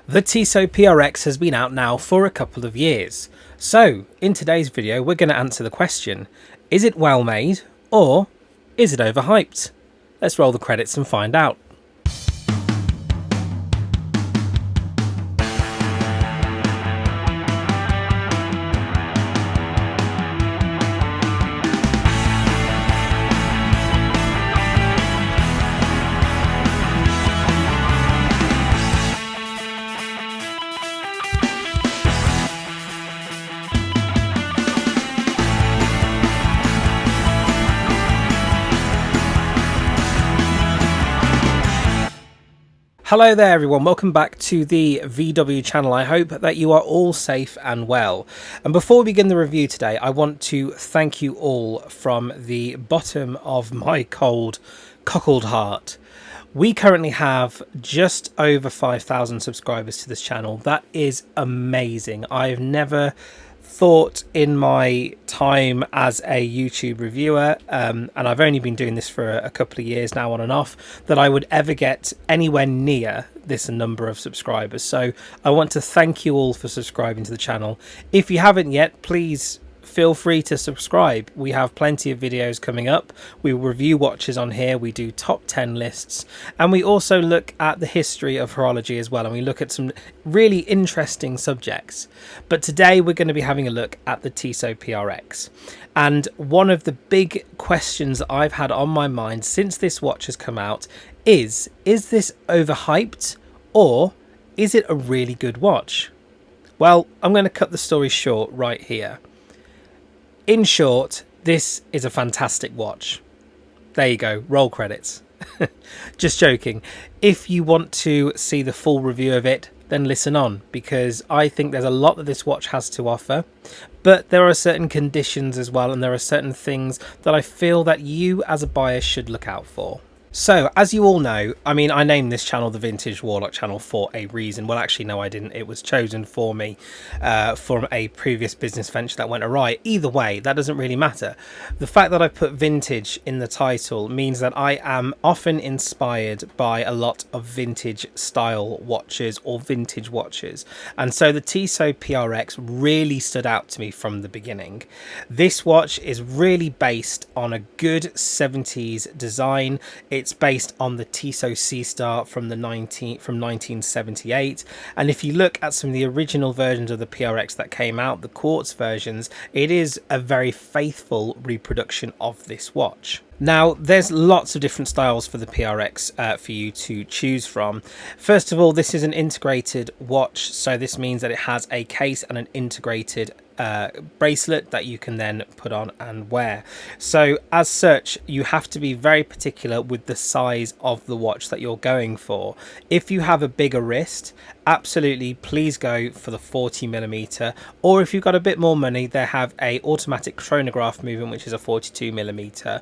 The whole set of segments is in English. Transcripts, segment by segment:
The Tissot PRX has been out now for a couple of years. So, in today's video, we're going to answer the question, is it well made or is it overhyped? Let's roll the credits and find out. Hello there everyone, welcome back to the VW channel. I hope that you are all safe and well. And before we begin the review today, I want to thank you all from the bottom of my cold, cockled heart. We currently have just over 5,000 subscribers to this channel. That is amazing. I've never thought in my time as a YouTube reviewer, and I've only been doing this for a couple of years now on and off, that I would ever get anywhere near this number of subscribers. So I want to thank you all for subscribing to the channel. If you haven't yet, please feel free to subscribe. We have plenty of videos coming up. We review watches on here, we do top 10 lists, and we also look at the history of horology as well, and we look at some really interesting subjects. But today we're going to be having a look at the Tissot PRX. And one of the big questions I've had on my mind since this watch has come out is this overhyped or is it a really good watch? Well, I'm going to cut the story short right here. In short, this is a fantastic watch. There you go, roll credits. Just joking. If you want to see the full review of it, then listen on, because I think there's a lot that this watch has to offer, but there are certain conditions as well, and there are certain things that I feel that you as a buyer should look out for. So, as you all know, I mean, I named this channel the Vintage Warlock channel for a reason. Well, actually, no, I didn't. It was chosen for me from a previous business venture that went awry. Either way, that doesn't really matter. The fact that I put vintage in the title means that I am often inspired by a lot of vintage style watches or vintage watches. And so the Tissot PRX really stood out to me from the beginning. This watch is really based on a good 70s design. It's based on the Tissot C-Star from 1978, and if you look at some of the original versions of the PRX that came out, the quartz versions, it is a very faithful reproduction of this watch. Now, there's lots of different styles for the PRX for you to choose from. First of all, this is an integrated watch, so this means that it has a case and an integrated bracelet that you can then put on and wear. So as such, you have to be very particular with the size of the watch that you're going for. If you have a bigger wrist, absolutely please go for the 40mm, or if you've got a bit more money, they have a automatic chronograph movement, which is a 42mm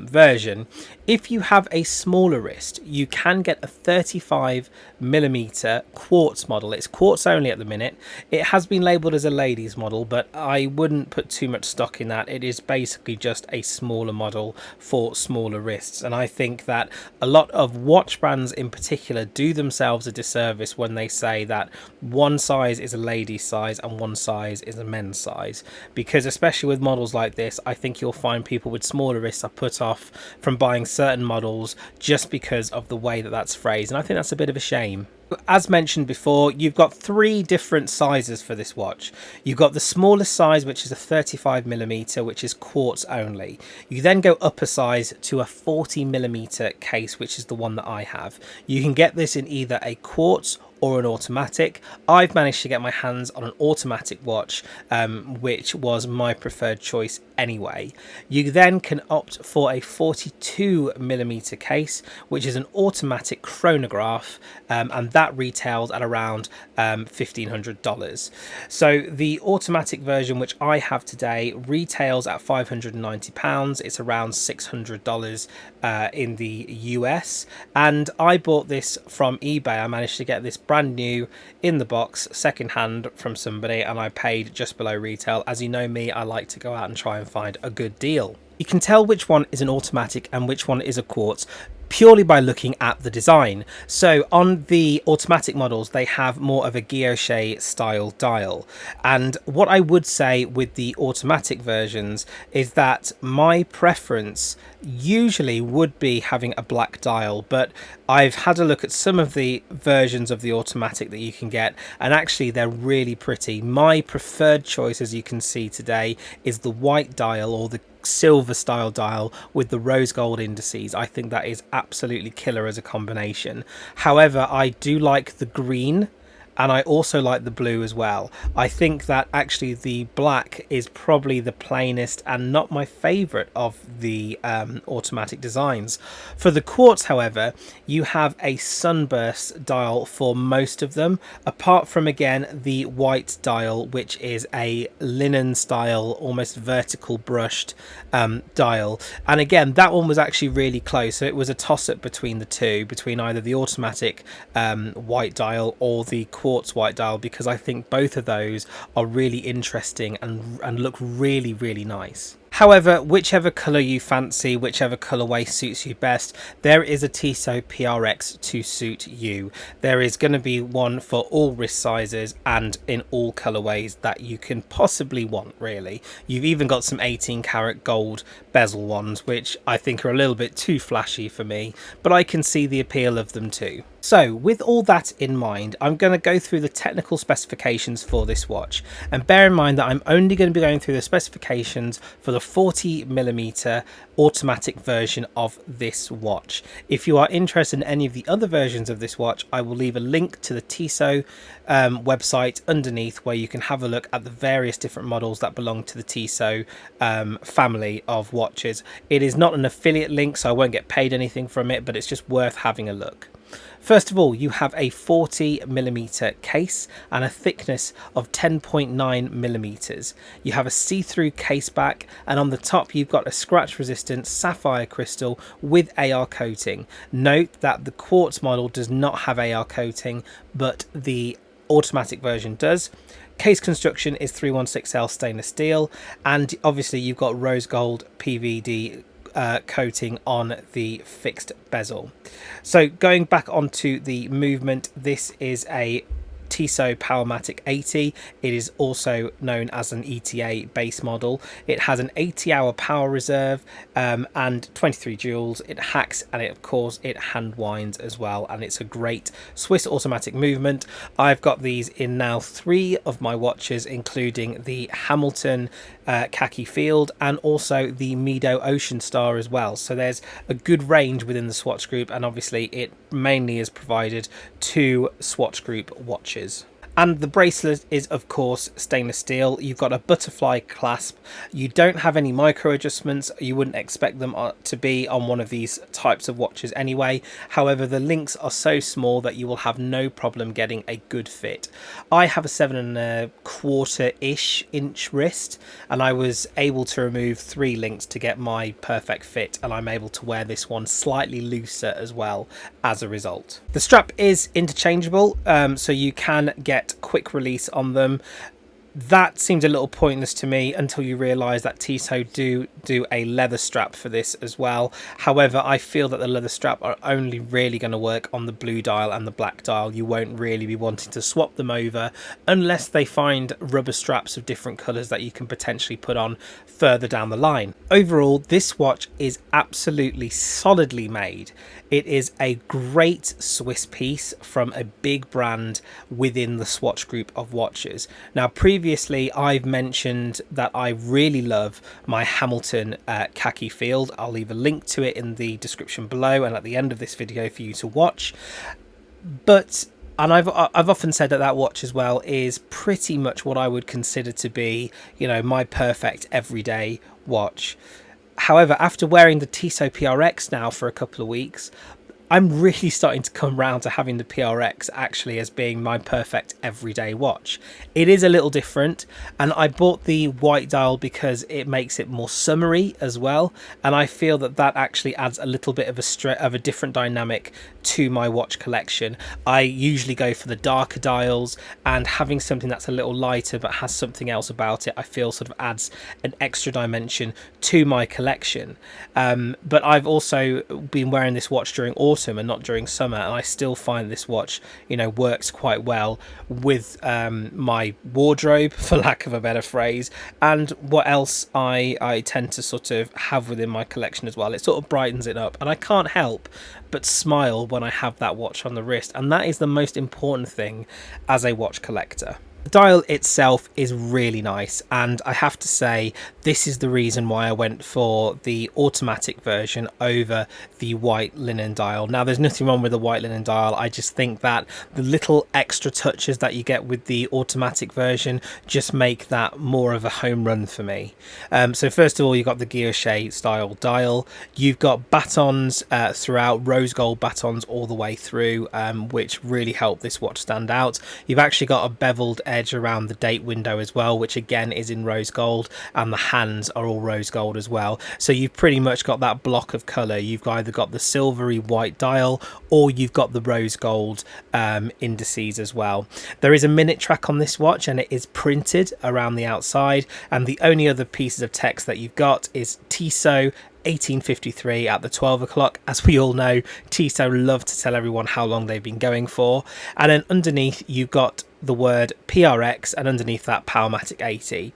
version. If you have a smaller wrist, you can get a 35mm quartz model. It's quartz only at the minute. It has been labeled as a ladies model, but I wouldn't put too much stock in that. It is basically just a smaller model for smaller wrists, and I think that a lot of watch brands in particular do themselves a disservice when they say that one size is a lady's size and one size is a men's size, because especially with models like this, I think you'll find people with smaller wrists are put off from buying certain models just because of the way that that's phrased, and I think that's a bit of a shame. As mentioned before, you've got three different sizes for this watch. You've got the smallest size, which is a 35mm, which is quartz only. You then go up a size to a 40mm case, which is the one that I have. You can get this in either a quartz or an automatic. I've managed to get my hands on an automatic watch, which was my preferred choice anyway. You then can opt for a 42mm case, which is an automatic chronograph, and that retails at around $1,500. So the automatic version, which I have today, retails at £590. It's around $600 in the US, and I bought this from eBay. I managed to get this brand new in the box, second hand from somebody, and I paid just below retail. As you know me, I like to go out and try and find a good deal. You can tell which one is an automatic and which one is a quartz purely by looking at the design. So on the automatic models, they have more of a guilloche style dial. And what I would say with the automatic versions is that my preference usually would be having a black dial, but I've had a look at some of the versions of the automatic that you can get, and actually they're really pretty. My preferred choice, as you can see today, is the white dial or the silver style dial with the rose gold indices. I think that is absolutely killer as a combination. However, I do like the green, and I also like the blue as well. I think that actually the black is probably the plainest and not my favorite of the automatic designs. For the quartz, however, you have a sunburst dial for most of them, apart from, again, the white dial, which is a linen style, almost vertical brushed dial. And again, that one was actually really close. So it was a toss-up between the two, between either the automatic white dial or the quartz white dial, because I think both of those are really interesting and look really, really nice. However, whichever colour you fancy, whichever colourway suits you best, there is a Tissot PRX to suit you. There is going to be one for all wrist sizes and in all colourways that you can possibly want, really. You've even got some 18 karat gold bezel ones, which I think are a little bit too flashy for me, but I can see the appeal of them too. So with all that in mind, I'm going to go through the technical specifications for this watch, and bear in mind that I'm only going to be going through the specifications for the 40mm automatic version of this watch. If you are interested in any of the other versions of this watch, I will leave a link to the Tissot website underneath, where you can have a look at the various different models that belong to the Tissot family of watches. It is not an affiliate link, so I won't get paid anything from it, but it's just worth having a look. First of all, you have a 40mm case and a thickness of 10.9mm. You have a see-through case back, and on the top you've got a scratch-resistant sapphire crystal with AR coating. Note that the quartz model does not have AR coating, but the automatic version does. Case construction is 316L stainless steel, and obviously you've got rose gold PVD coating on the fixed bezel. So going back onto the movement, this is a Tissot Powermatic 80. It is also known as an ETA base model. It has an 80-hour power reserve and 23 joules. It hacks, and of course it hand winds as well, and it's a great Swiss automatic movement. I've got these in now 3 of my watches, including the Hamilton khaki field and also the Mido Ocean Star as well. So there's a good range within the Swatch Group, and obviously it mainly is provided to Swatch Group watches. And the bracelet is, of course, stainless steel. You've got a butterfly clasp. You don't have any micro adjustments. You wouldn't expect them to be on one of these types of watches anyway. However, the links are so small that you will have no problem getting a good fit. I have a 7¼ inch wrist, and I was able to remove 3 links to get my perfect fit, and I'm able to wear this one slightly looser as well as a result. The strap is interchangeable, so you can get quick release on them. That seemed a little pointless to me until you realise that Tissot do a leather strap for this as well. However, I feel that the leather strap are only really going to work on the blue dial and the black dial. You won't really be wanting to swap them over unless they find rubber straps of different colours that you can potentially put on further down the line. Overall, this watch is absolutely solidly made. It is a great Swiss piece from a big brand within the Swatch Group of watches. Now, previously I've mentioned that I really love my Hamilton khaki field. I'll leave a link to it in the description below and at the end of this video for you to watch. And I've often said that that watch as well is pretty much what I would consider to be, you know, my perfect everyday watch. However, after wearing the Tissot PRX now for a couple of weeks, I'm really starting to come round to having the PRX actually as being my perfect everyday watch. It is a little different, and I bought the white dial because it makes it more summery as well, and I feel that that actually adds a little bit of a different dynamic to my watch collection. I usually go for the darker dials, and having something that's a little lighter but has something else about it, I feel sort of adds an extra dimension to my collection. But I've also been wearing this watch during autumn and not during summer, and I still find this watch, you know, works quite well with my wardrobe, for lack of a better phrase, and what else I tend to sort of have within my collection as well. It sort of brightens it up, and I can't help but smile when I have that watch on the wrist, and that is the most important thing as a watch collector. The dial itself is really nice, and I have to say this is the reason why I went for the automatic version over the white linen dial. Now, there's nothing wrong with the white linen dial, I just think that the little extra touches that you get with the automatic version just make that more of a home run for me. So first of all, you've got the guilloche style dial, you've got batons throughout, rose gold batons all the way through, which really help this watch stand out. You've actually got a beveled edge around the date window as well, which again is in rose gold, and the hands are all rose gold as well. So you've pretty much got that block of colour. You've either got the silvery white dial or you've got the rose gold indices as well. There is a minute track on this watch, and it is printed around the outside, and the only other pieces of text that you've got is Tissot 1853 at the 12 o'clock. As we all know, Tissot love to tell everyone how long they've been going for. And then underneath you've got the word PRX, and underneath that Powermatic 80.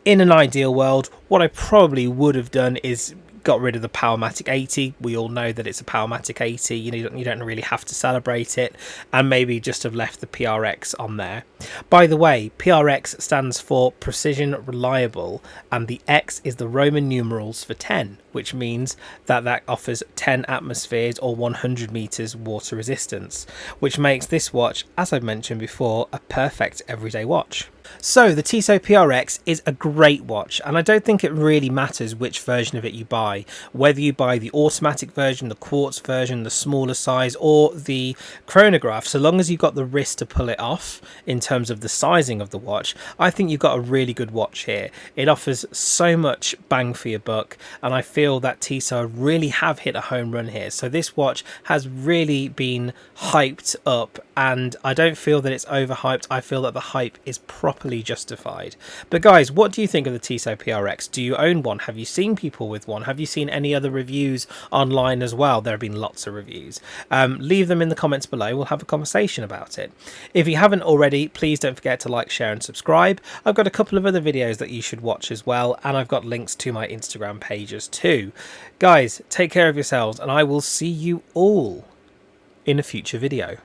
In an ideal world, what I probably would have done is got rid of the Powermatic 80. We all know that it's a Powermatic 80, you know, you don't really have to celebrate it, and maybe just have left the PRX on there. By the way, PRX stands for Precision Reliable, and the X is the Roman numerals for 10, which means that that offers 10 atmospheres or 100 meters water resistance, which makes this watch, as I've mentioned before, a perfect everyday watch. So the Tissot PRX is a great watch, and I don't think it really matters which version of it you buy, whether you buy the automatic version, the quartz version, the smaller size, or the chronograph. So long as you've got the wrist to pull it off in terms of the sizing of the watch, I think you've got a really good watch here. It offers so much bang for your buck, and I feel that Tissot really have hit a home run here. So this watch has really been hyped up, and I don't feel that it's overhyped. I feel that the hype is properly justified. But guys, what do you think of the Tissot PRX? Do you own one? Have you seen people with one? Have you seen any other reviews online as well? There have been lots of reviews. Leave them in the comments below. We'll have a conversation about it. If you haven't already, please don't forget to like, share and subscribe. I've got a couple of other videos that you should watch as well, and I've got links to my Instagram pages too. Guys, take care of yourselves, and I will see you all in a future video.